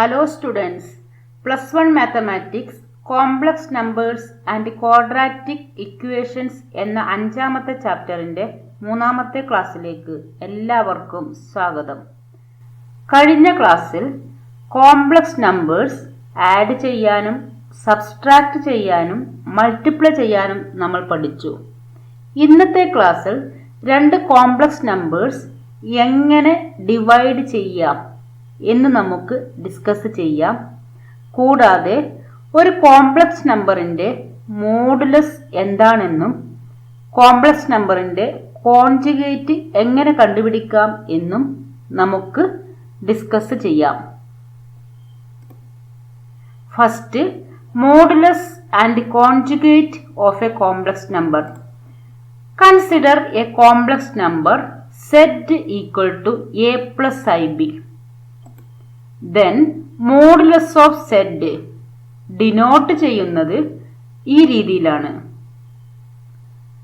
Hello students, plus 1 mathematics, complex numbers and quadratic equations എന്ന അഞ്ചാമത്തെ ചാപ്റ്ററിൻ്റെ മൂന്നാമത്തെ ക്ലാസ്സിലേക്ക് എല്ലാവർക്കും സ്വാഗതം. കഴിഞ്ഞ ക്ലാസ്സിൽ കോംപ്ലക്സ് നമ്പേഴ്സ് ആഡ് ചെയ്യാനും സബ്സ്ട്രാക്ട് ചെയ്യാനും മൾട്ടിപ്ലൈ ചെയ്യാനും നമ്മൾ പഠിച്ചു. ഇന്നത്തെ ക്ലാസ്സിൽ രണ്ട് കോംപ്ലക്സ് നമ്പേഴ്സ് എങ്ങനെ ഡിവൈഡ് ചെയ്യാം എന്ന് നമുക്ക് ഡിസ്കസ് ചെയ്യാം. കൂടാതെ ഒരു കോംപ്ലക്സ് നമ്പറിൻ്റെ മോഡുലസ് എന്താണെന്നും കോംപ്ലക്സ് നമ്പറിൻ്റെ കോൺജുഗേറ്റ് എങ്ങനെ കണ്ടുപിടിക്കാം എന്നും നമുക്ക് ഡിസ്കസ് ചെയ്യാം. First, modulus and conjugate of a complex number. Consider A complex number z equal to a plus ib. Then modulus of z denote ചെയ്യുന്നത് ഈ രീതിയിലാണ്.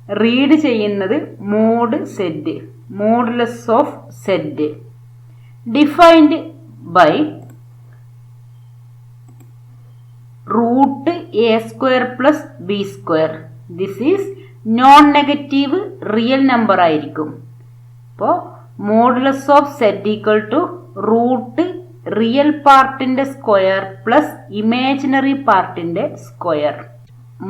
റീഡ് ചെയ്യുന്നത് mod z, modulus of z, defined by root A square plus B square. This is non negative real number ആയിരിക്കും. അപ്പോൾ modulus of z equal to root real പാർട്ടിൻ്റെ square plus imaginary പാർട്ടിൻ്റെ square.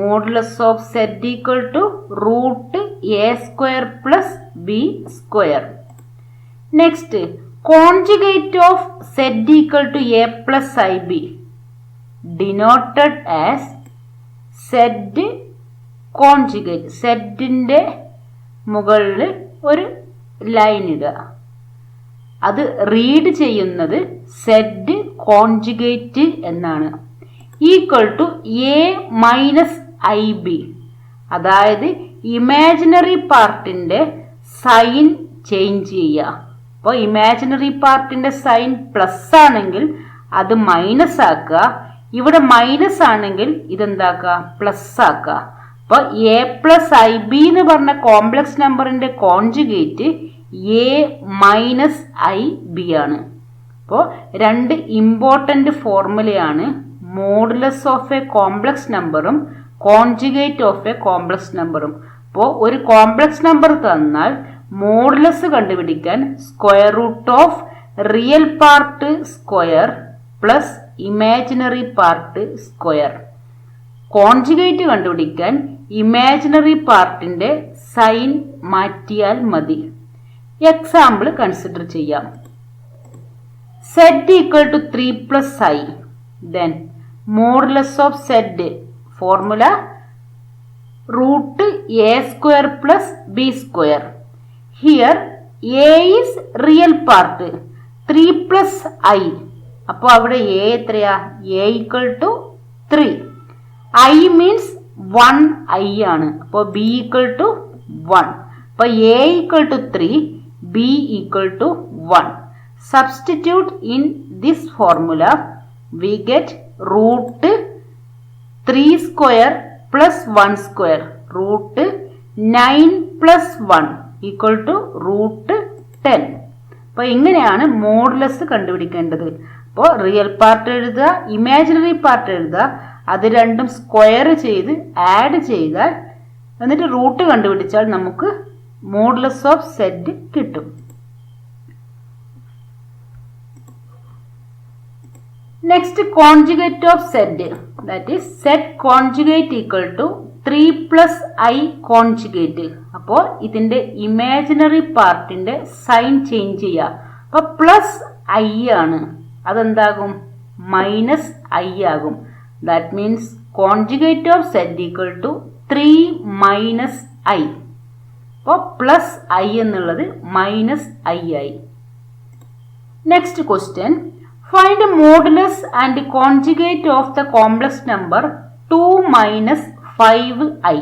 Modulus of z equal to root A square plus B square. Next, conjugate of z equal to A plus I B denoted as z conjugate. സെഡിൻ്റെ മുകളിൽ ഒരു line ഇടുക. അത് read ചെയ്യുന്നത് z conjugate എന്നാണ്. Equal to a minus I b, അതായത് imaginary പാർട്ടിൻ്റെ sign change ചെയ്യുക. അപ്പോൾ ഇമാജിനറി പാർട്ടിൻ്റെ സൈൻ പ്ലസ് ആണെങ്കിൽ അത് മൈനസ് ആക്കുക. ഇവിടെ മൈനസ് ആണെങ്കിൽ ഇതെന്താക്കുക, പ്ലസ് ആക്കുക. അപ്പോൾ എ പ്ലസ് ഐ ബി എന്ന് പറഞ്ഞ കോംപ്ലക്സ് നമ്പറിൻ്റെ conjugate A minus I B ആണ്. അപ്പോൾ രണ്ട് ഇമ്പോർട്ടൻ്റ് ഫോർമുലയാണ് മോഡുലസ് ഓഫ് എ കോംപ്ലക്സ് നമ്പറും കോൺജുഗേറ്റ് ഓഫ് എ കോംപ്ലക്സ് നമ്പറും. അപ്പോൾ ഒരു കോംപ്ലക്സ് നമ്പർ തന്നാൽ മോഡുലസ് കണ്ടുപിടിക്കാൻ square root of real part square plus imaginary part square. Conjugate കണ്ടുപിടിക്കാൻ ഇമാജിനറി പാർട്ടിൻ്റെ സൈൻ മാറ്റിയാൽ മതി. എക്സാമ്പിൾ കൺസിഡർ ചെയ്യാം. z equal to 3 plus I. Then modulus of z formula root A square plus B square. Here A is real part, 3 plus i. അപ്പോൾ അവിടെ a എത്രയാ, a equal to 3. I means 1 i ആണ്. അപ്പോൾ b equal to 1. അപ്പോൾ a equal to 3, b equal to 1. Substitute in this formula, we get root 3 square plus 1 square, root 9 plus 1 equal to root 10. അപ്പോൾ ഇങ്ങനെയാണ് modulus കണ്ടുപിടിക്കേണ്ടത്. അപ്പോൾ real part എഴുതുക, imaginary part എഴുതുക, അത് രണ്ടും സ്ക്വയർ ചെയ്ത് ആഡ് ചെയ്താൽ എന്നിട്ട് റൂട്ട് കണ്ടുപിടിച്ചാൽ നമുക്ക് മോഡുലസ് ഓഫ് z കിട്ടും. Next, conjugate of z, that is z conjugate equal to 3 plus i conjugate. അപ്പോൾ ഇതിൻ്റെ ഇമാജിനറി പാർട്ടിൻ്റെ സൈൻ ചേഞ്ച് ചെയ്യുക. അപ്പോൾ പ്ലസ് ഐ ആണ്, അതെന്താകും, മൈനസ് ഐ ആകും. That means conjugate of z equal to 3 minus i. അപ്പോൾ പ്ലസ് ഐ എന്നുള്ളത് മൈനസ് ഐ ആയി. Next question, find modulus and conjugate of the complex number 2 minus 5i.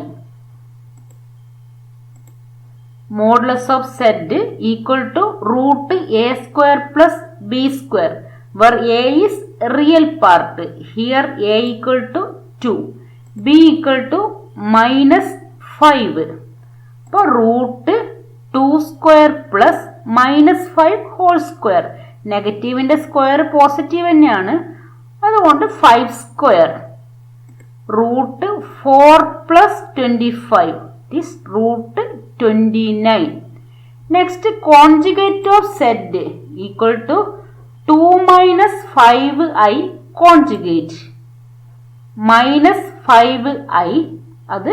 Modulus of z equal to root A square plus B square, where a is real part. Here a equal to 2, b equal to minus 5. അപ്പോൾ root 2 square plus minus 5 whole square. നെഗറ്റീവിൻ്റെ square positive തന്നെയാണ്. അതുകൊണ്ട് 5 square. Root 4 plus 25 is root 29. Next, conjugate of z equal to 2 minus 5i conjugate. Minus 5i അത്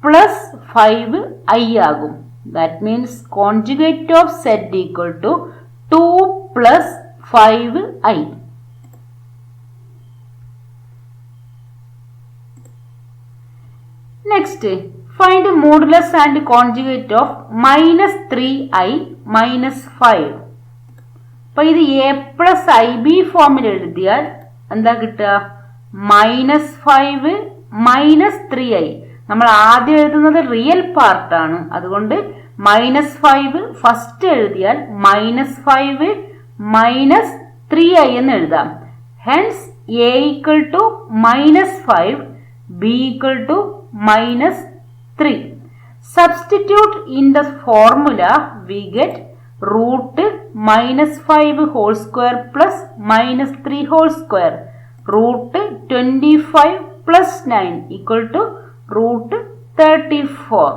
plus 5i ആകും. That means conjugate of z equal to 2 plus 5i. Next, find modulus and conjugate of minus 3i minus 5. അപ്പോൾ ഇത് a plus ib ഫോമിൽ എഴുതിയാൽ എന്താ കിട്ടുക? Minus 5 minus 3i. നമ്മൾ ആദ്യം എഴുതുന്നത് റിയൽ പാർട്ടാണ്, അതുകൊണ്ട് മൈനസ് 5 ഫസ്റ്റ് എഴുതിയാൽ മൈനസ് 5 മൈനസ് 3i എന്ന് എഴുതാം. Hence a equal to minus 5, b equal to minus 3. Substitute in the formula, we get root minus 5 whole square plus minus 3 whole square. Root 25 plus 9 equal to root 34.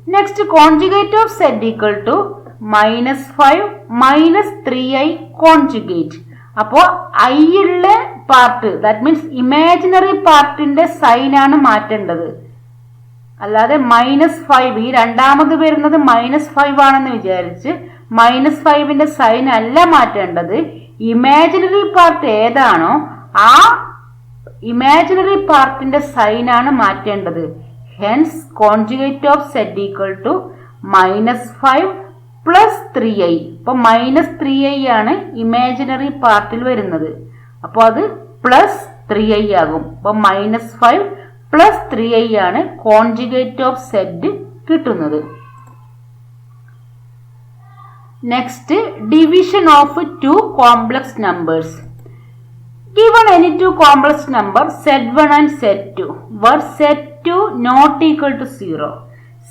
Next, conjugate of z equal to minus 5 minus 3i conjugate. അപ്പോൾ I ഉള്ള part, that means imaginary പാർട്ടിന്റെ sign ആണ് മാറ്റേണ്ടത്. അല്ലാതെ -5 ഈ രണ്ടാമത് വരുന്നത് -5 ആണെന്ന് വിചാരിച്ച് -5ന്റെ സൈൻ അല്ല മാറ്റേണ്ടത്. ഇമാജിനറി പാർട്ട് ഏതാണോ ആ ഇമാജിനറി പാർട്ടിന്റെ സൈൻ ആണ് മാറ്റേണ്ടത്. Hence conjugate of z equal to -5 plus 3i. അപ്പോൾ -3i ആണ് ഇമാജിനറി പാർട്ടിൽ വരുന്നത്, അപ്പോൾ അത് പ്ലസ് 3i ആകും. അപ്പോൾ -5 പ്ലസ് 3i ആണ് കോൺജുഗേറ്റ് ഓഫ് z കിട്ടുന്നത്. Next, division of two complex numbers. Given any two complex number z1 and z2 where z2 not equal to 0.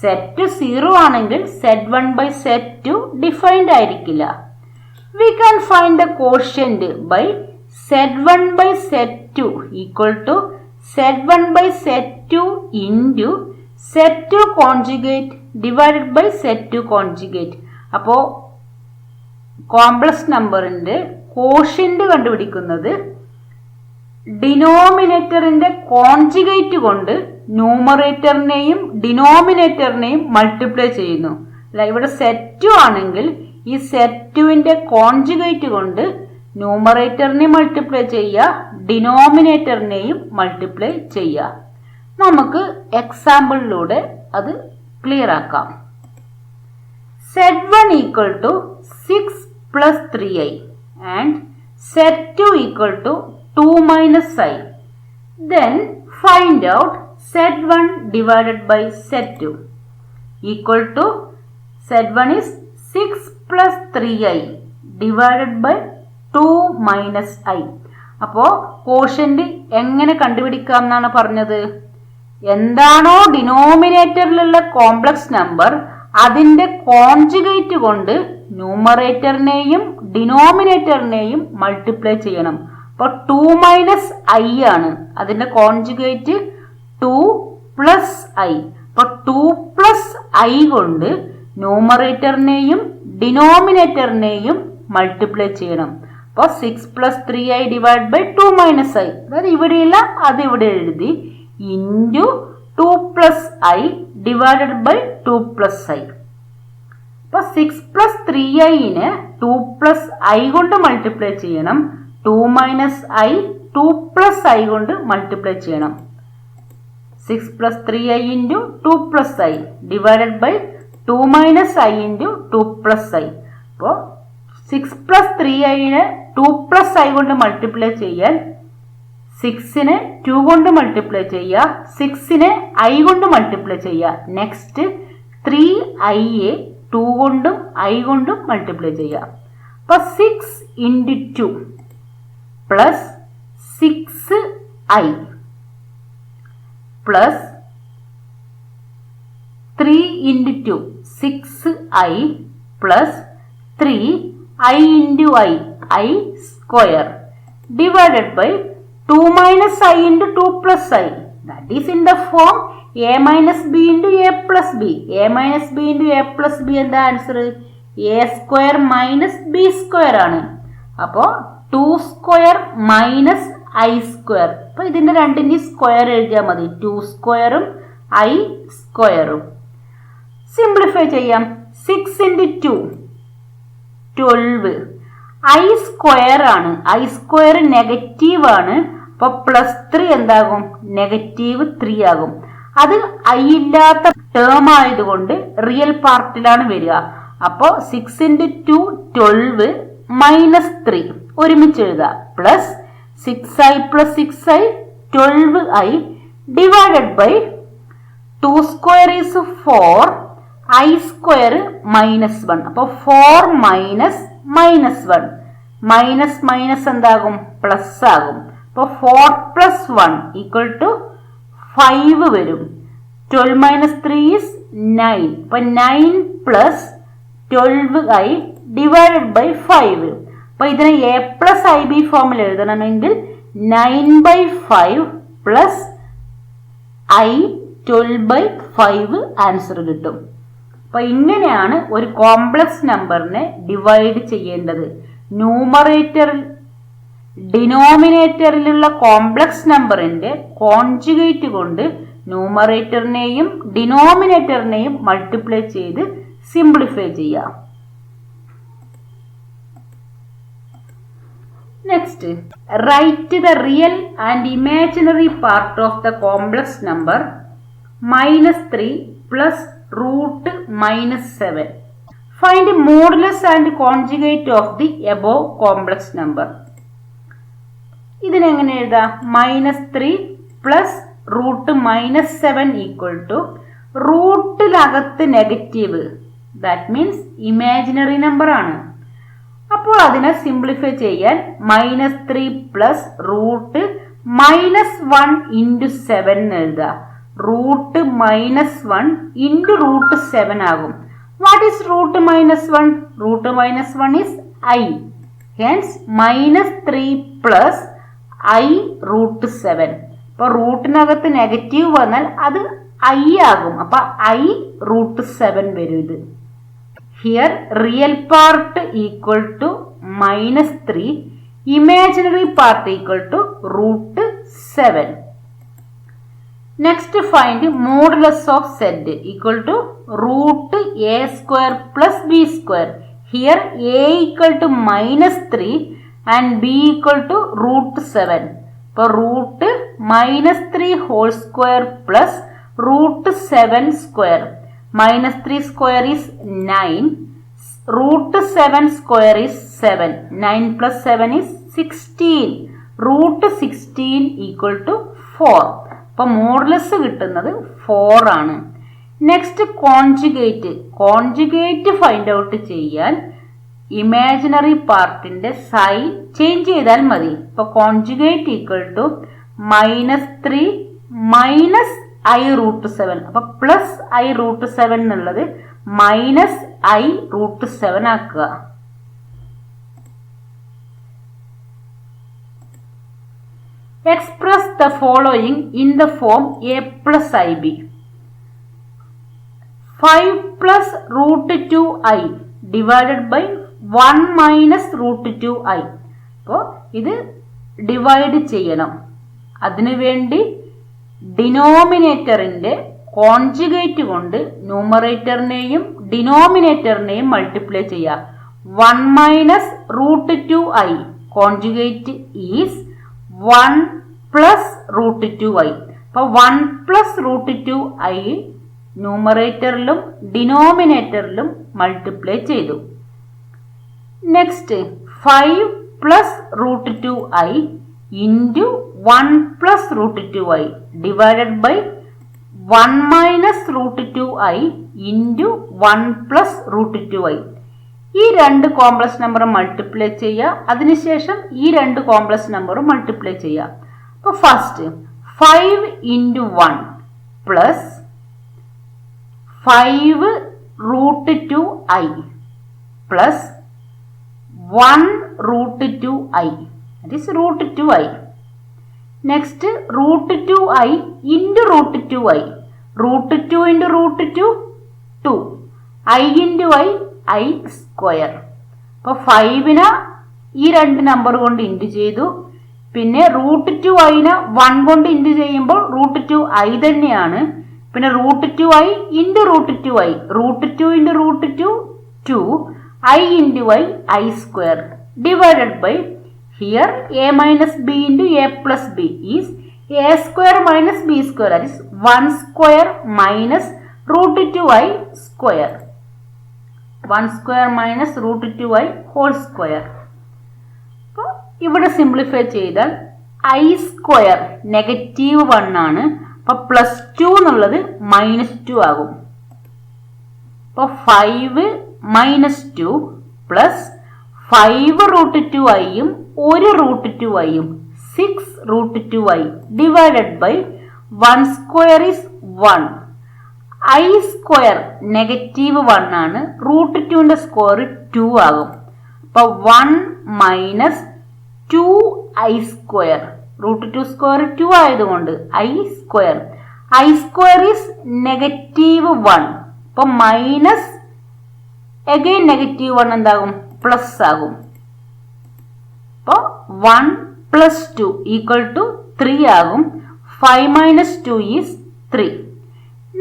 z2 0 ആണെങ്കിൽ z1 by z2 ഡിഫൈൻഡ് ആയിരിക്കില്ല. We can find the quotient by z1 by z2 equal to z1 by z2 into z2 conjugate divided by z2 conjugate. അപ്പോൾ complex നമ്പറിന്റെ quotient കണ്ടുപിടിക്കുന്നത് ഡിനോമിനേറ്ററിന്റെ conjugate കൊണ്ട് ന്യൂമറേറ്ററിനെയും ഡിനോമിനേറ്ററിനെയും multiply ചെയ്യുന്നു. അല്ല, ഇവിടെ z2 ആണെങ്കിൽ ഈ z2ന്റെ കോൺജുഗേറ്റ് കൊണ്ട് ന്യൂമറേറ്ററിനെ മൾട്ടിപ്ലൈ ചെയ്യുക, ഡിനോമിനേറ്ററിനെയും മൾട്ടിപ്ലൈ ചെയ്യുക. നമുക്ക് എക്സാമ്പിളിലൂടെ അത് ക്ലിയർ ആക്കാം. z1 equal to 6 plus 3i and z2 equal to 2 minus i. Then find out z1 divided by z2 equal to z1 is 6 plus 3i divided by 2 minus i. അപ്പോൾ quotient എങ്ങനെ കണ്ടുപിടിക്കാം എന്നാണ് പറഞ്ഞത്? എന്താണോ ഡിനോമിനേറ്ററിലുള്ള കോംപ്ലക്സ് നമ്പർ അതിന്റെ conjugate കൊണ്ട് ന്യൂമറേറ്ററിനെയും ഡിനോമിനേറ്ററിനെയും മൾട്ടിപ്ലൈ ചെയ്യണം. അപ്പോൾ 2 മൈനസ് ഐ ആണ്, അതിന്റെ കോൺജുഗേറ്റ് 2 പ്ലസ് ഐ. അപ്പോൾ 2 പ്ലസ് ഐ കൊണ്ട് ന്യൂമറേറ്ററിനെയും ഡിനോമിനേറ്ററിനെയും മൾട്ടിപ്ലൈ ചെയ്യണം. അപ്പോൾ 6 plus 3i divide by 2 minus i, അതായത് ഇവിടെയില്ല അത് ഇവിടെ എഴുതി, into 2 plus i divided by 2 plus i. അപ്പോൾ 6 പ്ലസ് 3iനെ 2 പ്ലസ് ഐ കൊണ്ട് മൾട്ടിപ്ലൈ ചെയ്യണം. 2 മൈനസ് ഐ 2 പ്ലസ് ഐ കൊണ്ട് മൾട്ടിപ്ലൈ ചെയ്യണം. 6 plus 3i into 2 plus i divided by 2 minus i into 2 plus i. അപ്പോൾ 6 പ്ലസ് 3iനെ 2 പ്ലസ് ഐ കൊണ്ട് multiply ചെയ്യാൻ 6നെ 2 കൊണ്ട് മൾട്ടിപ്ലൈ ചെയ്യുക, 6നെ ഐ കൊണ്ട് മൾട്ടിപ്ലൈ ചെയ്യുക. നെക്സ്റ്റ് 3iയെ 2 കൊണ്ടും ഐ കൊണ്ടും മൾട്ടിപ്ലൈ ചെയ്യുക. അപ്പോൾ 6 into 2 plus 6i plus 3 into 2 6i plus 3i into I square. divided by 2 minus I into 2 plus I. That is in the form a minus b into a plus b. A minus b into a plus b എന്താ answer? a square minus b square ആണ്. അപ്പോൾ 2 square minus I square. അപ്പോൾ ഇതിന്റെ രണ്ടിന്റെ square എഴുതിയാൽ മതി. 2 സ്ക്വയറും I സ്ക്വയറും. സിംപ്ലിഫൈ ചെയ്യാം. 6 into 2 12. I സ്ക്വയർ ആണ്. I സ്ക്വയർ നെഗറ്റീവ് ആണ്. അപ്പോൾ പ്ലസ് 3 എന്താകും? നെഗറ്റീവ് 3 ആകും. അത് I ഇല്ലാത്ത ടേം ആയതുകൊണ്ട് റിയൽ പാർട്ടിലാണ് വരിക. അപ്പോൾ 6 into 2 12 minus 3 ഒരുമിച്ച് എഴുതാം. Plus 6I plus 6I 12I divided by 2 square is 4, I square minus 1. അപ്പോൾ 4 minus minus 1. മൈനസ് മൈനസ് എന്താകും? പ്ലസ് ആകും. അപ്പോൾ 4 plus 1 equal to 5 വരും. 12 minus 3 is 9. അപ്പോൾ 9 plus 12I divided by 5. അപ്പോൾ ഇതിനെ a plus IB ഫോമിൽ എഴുതണമെങ്കിൽ 9/5 plus I 12/5 ആൻസർ കിട്ടും. അപ്പോൾ ഇങ്ങനെയാണ് ഒരു കോംപ്ലക്സ് നമ്പറിനെ ഡിവൈഡ് ചെയ്യേണ്ടത്. ഡിനോമിനേറ്ററിലുള്ള കോംപ്ലക്സ് നമ്പറിന്റെ കോൺജുഗേറ്റ് കൊണ്ട് ന്യൂമറേറ്ററിനെയും ഡിനോമിനേറ്ററിനെയും മൾട്ടിപ്ലൈ ചെയ്ത് സിംപ്ലിഫൈ ചെയ്യാം. Next, right the real and imaginary part of the complex number -3 plus root -7. Find modulus and conjugate of the above complex number. ഇതിനെങ്ങനെ എഴുതാം? -3 പ്ലസ് റൂട്ട് -7 ഈക്വൽ ടു റൂട്ടിനകത്ത് negative, that means imaginary number ആണ്. അപ്പോൾ അതിനെ simplify ചെയ്യാൻ -3 plus root -1 into 7 എഴുതാം. Root -1 into root 7 ആകും. What is root -1? Root -1 is I. Hence -3 plus I root 7. അപ്പോൾ റൂട്ടിനകത്ത് നെഗറ്റീവ് വന്നാൽ അത് I ആകും. അപ്പൊ I റൂട്ട് 7 വരും ഇത്. Here real part equal to -3, imaginary part equal to root 7. Next find modulus of Z equal to root a square plus b square. Here a equal to -3 and b equal to root 7. So root -3 whole square plus root 7 square. -3 square is 9. Root 7 square is 7. 9 plus 7 is 16. Root 16 equal to 4. അപ്പോൾ modulus കിട്ടുന്നത് 4 ആണ്. Next conjugate find out ചെയ്യാൻ imaginary പാർട്ടിന്റെ sign change ചെയ്താൽ മതി. ഇപ്പോൾ conjugate equal to -3 minus I root 7. അപ്പൊ plus I root 7 എന്നുള്ളത് -I റൂട്ട് 7 ആക്കുക. Express the following in the form a plus IB. 5 plus root 2I divided by 1 minus root 2I. അപ്പോൾ ഇത് divide ചെയ്യണം. അതിനുവേണ്ടി ഡിനോമിനേറ്ററിന്റെ കോൺജുഗേറ്റ് കൊണ്ട് ന്യൂമറേറ്ററിനെയും ഡിനോമിനേറ്ററിനെയും മൾട്ടിപ്ലൈ ചെയ്യാം. 1 minus root 2I conjugate is 1 plus root 2I. അപ്പോൾ 1 plus root 2I ന്യൂമറേറ്ററിലും ഡിനോമിനേറ്ററിലും മൾട്ടിപ്ലൈ ചെയ്തു. Next 5 plus root 2I into 1 plus root 2I divided by 1 minus root 2I into 1 plus root 2I. ഈ രണ്ട് complex number multiply ചെയ്യുക. അതിനുശേഷം ഈ രണ്ട് complex number multiply ചെയ്യുക. അപ്പോൾ first 5 into 1 plus 5 root 2I plus 1 root 2I that is root 2i. Next root 2i into root 2i. Root 2 into root 2, 2. I into I square. അപ്പോൾ 5നെ ഈ രണ്ട് number കൊണ്ട് ഇൻറ്റു ചെയ്തു. പിന്നെ റൂട്ട് 2iനെ 1 കൊണ്ട് into ചെയ്യുമ്പോൾ റൂട്ട് 2i തന്നെയാണ്. പിന്നെ root 2i into root 2i. Root 2 into root 2, 2. I into I square divided by here a minus b into a plus b is a square minus b square, that is 1 square minus root 2i square. 1 square minus root 2i whole square. അപ്പോൾ ഇവിടെ simplify ചെയ്താൽ i square negative 1 ആണ്. അപ്പോൾ plus 2 എന്നുള്ളത് minus 2 ആകും. അപ്പോൾ 5 minus 2 plus 5 root 2iയും 1 root 2iയും 6 root 2i divided by 1 square is 1. i square negative 1 ആണ്. റൂട്ട് 2ന്റെ സ്ക്വയർ 2 ആകും. അപ്പോൾ 1 minus 2i square. Root 2 square 2 ആയതുകൊണ്ട് i square. i square is negative 1. അപ്പോൾ മൈനസ് അഗൈൻ നെഗറ്റീവ് 1 എന്താകും? പ്ലസ് ആകും. അപ്പോൾ 1 പ്ലസ് 2 ഈക്വൽ ടു 3 ആകും. 5 minus 2 is 3.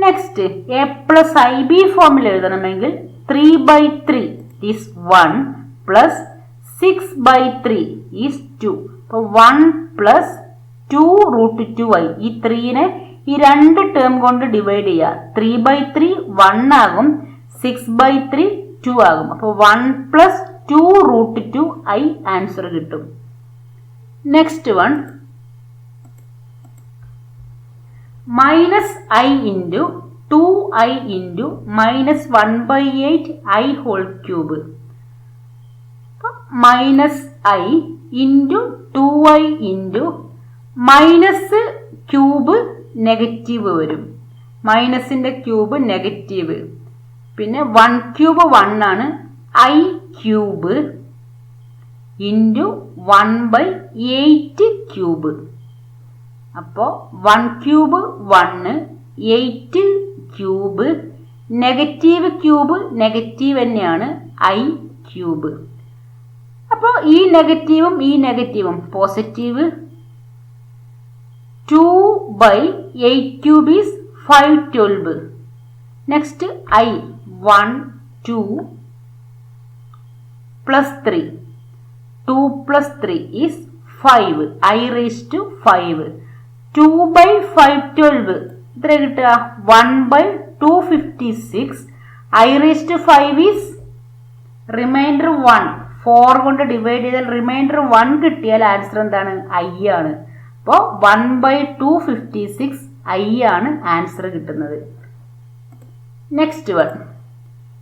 Next A plus I B ഫോമിൽ എഴുതണമെങ്കിൽ 3/3 ഈസ് 1 പ്ലസ് 6/3 ഈസ് 2. അപ്പോൾ 1 പ്ലസ് 2 റൂട്ട് 2i. ഈ 3നെ ഈ രണ്ട് ടേം കൊണ്ട് ഡിവൈഡ് ചെയ്യുക. 3/3 1 ആകും. 6/3 2 ആകും. അപ്പോൾ 1 പ്ലസ് 2 റൂട്ട് 2i ആൻസർ കിട്ടും. Next one minus i into 2i into minus 1/8i whole cube. Minus i into 2i into minus cube negative വരും. മൈനസിൻ്റെ ക്യൂബ് നെഗറ്റീവ്. പിന്നെ 1 ക്യൂബ് 1 ആണ്. i cube into 1/8 cube. അപ്പോൾ 1 cube 1, 8 cube, negative cube negative തന്നെയാണ് i cube. അപ്പോൾ ഈ നെഗറ്റീവും ഈ നെഗറ്റീവും positive. 2/8 cube is 512. Next i 1 2 plus 3. 2 plus 3 is 5. i raise to 5. 2/512 എത്ര കിട്ടുക? 1/256. i raise to 5 is remainder 1. 4 കൊണ്ട് ഡിവൈഡ് ചെയ്താൽ റിമൈൻഡർ 1 കിട്ടിയാൽ ആൻസർ എന്താണ്? i ആണ്. അപ്പോൾ 1/256 i ആണ് ആൻസർ കിട്ടുന്നത്. Next one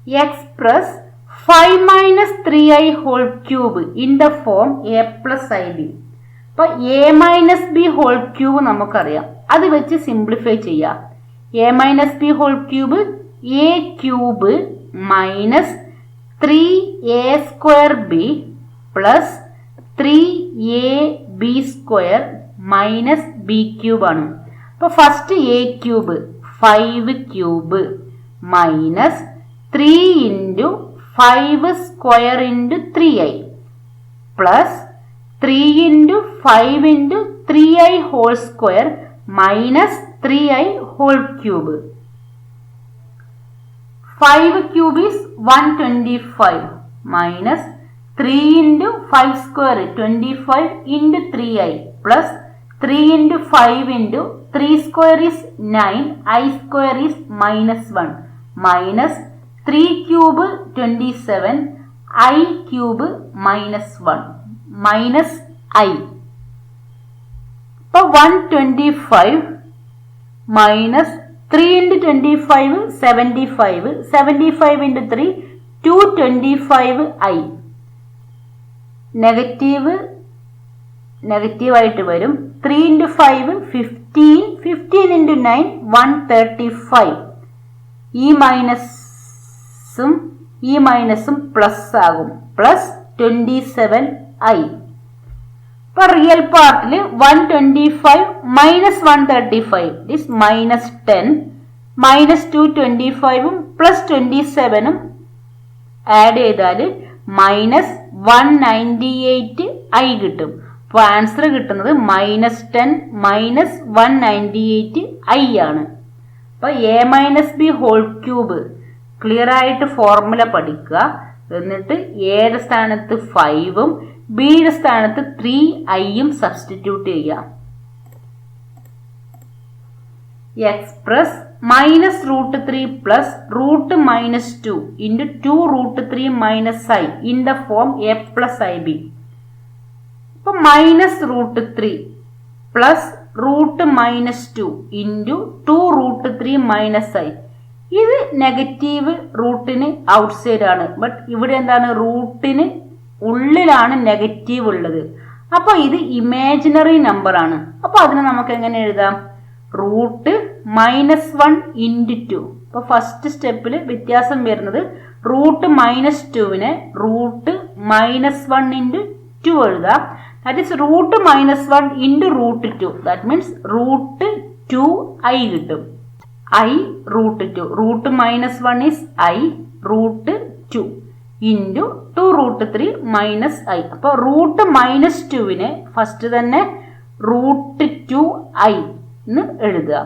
express 5 minus 3i whole cube in the form A plus I B. അപ്പോൾ A minus B whole cube നമുക്കറിയാം. അത് വെച്ച് സിംപ്ലിഫൈ ചെയ്യാം. A minus B whole cube A cube minus 3a square B plus 3ab square minus B cube ആണ്. അപ്പോൾ first A cube 5 cube minus 3 into 5 square into 3i plus 3 into 5 into 3i whole square minus 3i whole cube. 5 cube is 125 minus 3 into 5 square 25 into 3i plus 3 into 5 into 3 square is 9. i square is minus 1 minus 3 cube 27. i cube minus 1 minus i. അപ്പോൾ 125 minus 3 into 25 75. 75 into 3 225i. Negative നെഗറ്റീവായിട്ട് വരും. 3 into 5 15. 15 into 9 135. ഈ മൈനസും plus ആകും. Plus 27i. ഇപ്പൊ real പാർട്ടിൽ 125 minus 135 is minus 10, minus 225 plus 27 add ചെയ്താൽ minus 198 ആയി കിട്ടും. അപ്പോൾ ആൻസർ കിട്ടുന്നത് മൈനസ് 10 മൈനസ് 198 ഐ ആണ്. അപ്പൊ A minus B whole cube clear ആയിട്ട് ഫോർമുല പഠിക്കുക. എന്നിട്ട് എയുടെ സ്ഥാനത്ത് 5ഉം ബിയുടെ സ്ഥാനത്ത് 3i സബ്സ്റ്റിറ്റ്യൂട്ട് ചെയ്യാം. Express minus √3 plus √-2 into 2√3 minus i in the form a plus ib. ഇപ്പൊ minus √3 plus √-2 into 2√3 minus i. ഇത് നെഗറ്റീവ് റൂട്ടിന് ഔട്ട്സൈഡ് ആണ്. ബട്ട് ഇവിടെ എന്താണ്, റൂട്ടിന് ഉള്ളിലാണ് നെഗറ്റീവ് ഉള്ളത്. അപ്പൊ ഇത് ഇമാജിനറി നമ്പർ ആണ്. അപ്പൊ അതിനെ നമുക്ക് എങ്ങനെ എഴുതാം, √-1 ഇൻറ്റു 2. അപ്പൊ ഫസ്റ്റ് സ്റ്റെപ്പിൽ വ്യത്യാസം വരുന്നത് √-2നെ √-1 ഇൻറ്റു 2 എഴുതാം. That is √-1 into √2. That means √2i കിട്ടും. i √2. √-1 is i √2 into 2√3 minus i. അപ്പൊ √-2നെ ഫസ്റ്റ് തന്നെ √2i എന്ന് എഴുതുക.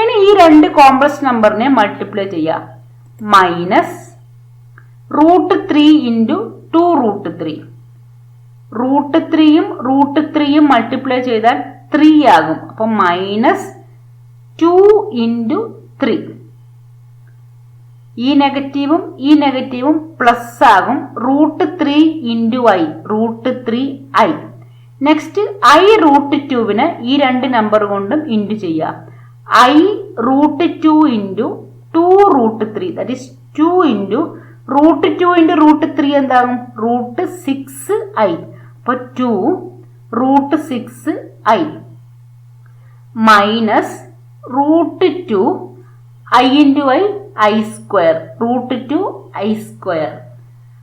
ഇനി ഈ രണ്ട് കോംപ്ലക്സ് നമ്പറിനെ മൾട്ടിപ്ലൈ ചെയ്യുക. Minus √3 into 2√3. √3യും √3യും മൾട്ടിപ്ലൈ ചെയ്താൽ 3 ആകും. അപ്പൊ മൈനസ് 2 ഇൻറ്റു 3. ഈ നെഗറ്റീവും പ്ലസ് ആകും. √3 into i √3i. Next i √2വിനെ ഈ രണ്ട് നമ്പർ കൊണ്ടും ഇൻറ്റു ചെയ്യുക. i √2 into 2√3 that is 2 into √2 into √3 എന്താകും, √6i. അപ്പൊ 2 √6i minus √2 i into i square √2i².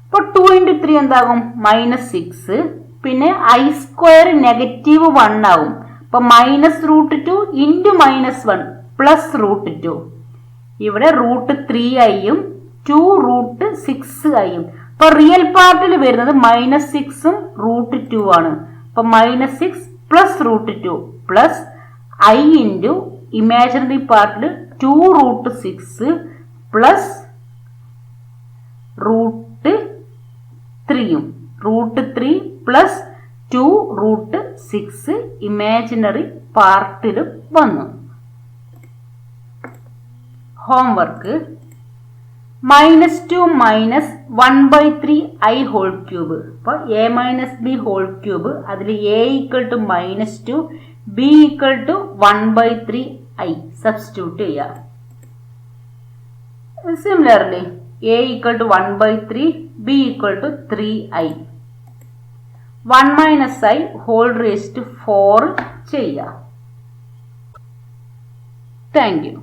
അപ്പൊ 2 ഇൻറ്റു 3 എന്താകും, -6. പിന്നെ i സ്ക്വയർ നെഗറ്റീവ് 1 ആവും. അപ്പൊ -√2 ഇൻറ്റു -1 പ്ലസ് √2. ഇവിടെ √3iയും 2√6iയും. അപ്പൊ റിയൽ പാർട്ടിൽ വരുന്നത് -6ഉം √2 ആണ്. അപ്പൊ -6 plus √2 plus i into imaginary പാർട്ടിൽ 2√6 പ്ലസ് √3യും √3 പ്ലസ് 2√6 ഇമാജിനറി പാർട്ടിലും വന്നു. Homework -2 minus 1/3i whole cube. അപ്പോൾ a minus B whole cube, അതിൽ a = -2, b = 1/3i സബ്സ്റ്റിറ്റ്യൂട്ട് ചെയ്യാം. Similarly a = 1/3, b = 3i. 1 - i whole raised 4 ചെയ്യാം. Thank U.